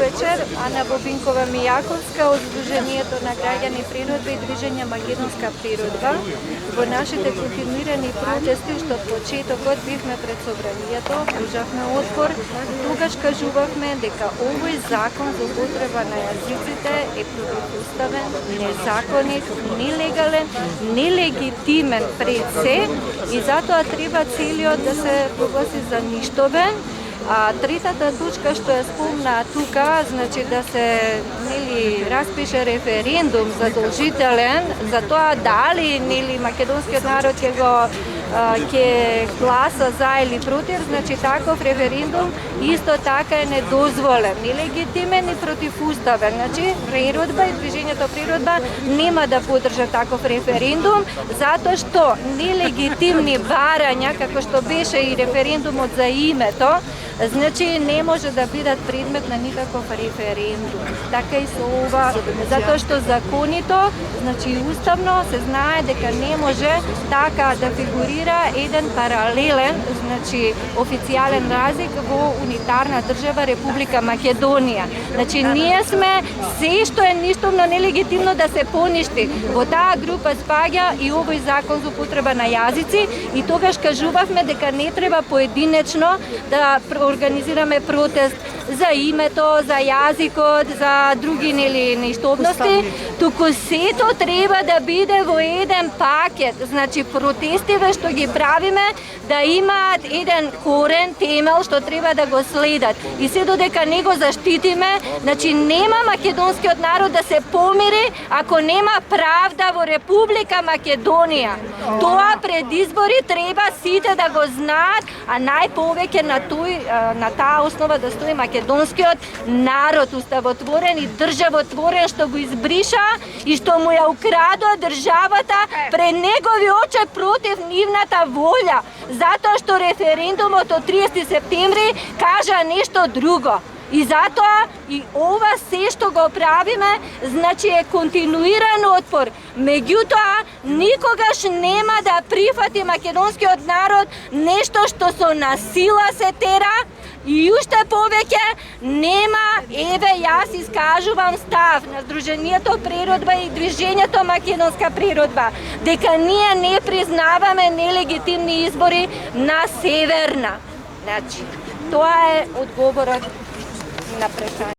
вечер. Ана Бобинкова-Мијаковска од Сдруженијето на граѓани природба и Движење Македонска природба. Во нашите континуирани протести, што од почетокот бивме пред собранието, пружавме отпор, тогаш кажувавме дека овој закон за употреба на јазиците е противуставен, незаконит, нелегален, нелегитимен пред се и затоа треба целиот да се прогласи за ништобен. А третата точка што ја спомна тука, значи да се распише референдум задолжителен за тоа дали македонскиот народ ќе гласа за или против, значи таков референдум исто така е недозволен, нелегитимен и противуставен. Значи природба и Движењето природба нема да поддржа таков референдум затоа што нелегитимни барања, како што беше и референдумот за името, значи не може да бидат предмет на никаков референдум. Така и со ова, затоа што законито, значи уставно се знае дека не може така да фигурира еден паралелен, значи официјален разик во унитарна држава Република Македонија. Значи ние сме се што е ништовно нелегитимно да се поништи. Во таа група спаѓа и овој закон за употреба на јазици и тогаш кажувавме дека не треба поединечно да организираме протест за името, за јазикот, за други нештовности, туку сето треба да биде во еден пакет. Значи протестиве што ги правиме да имаат еден корен, темел што треба да го следат. И се додека не го заштитиме, значи нема македонскиот народ да се помири ако нема правда во Република Македонија. Тоа пред избори треба сите да го знаат, а најповеќе на таа основа да стои македонскиот народ, уставотворен и државотворен, што го избриша и што му ја украдоа државата пред негови очи против нивната волја, затоа што референдумот од 30 септември кажа нешто друго. И затоа и ова се што го правиме, значи е континуиран отпор. Меѓутоа, никогаш нема да прифати македонскиот народ нешто што со насила се тера, и уште повеќе нема, еве јас искажувам став на Сдруженијето природба и Движењето Македонска природба, дека ние не признаваме нелегитимни избори на Северна. Значи, тоа е одговорот на прашање.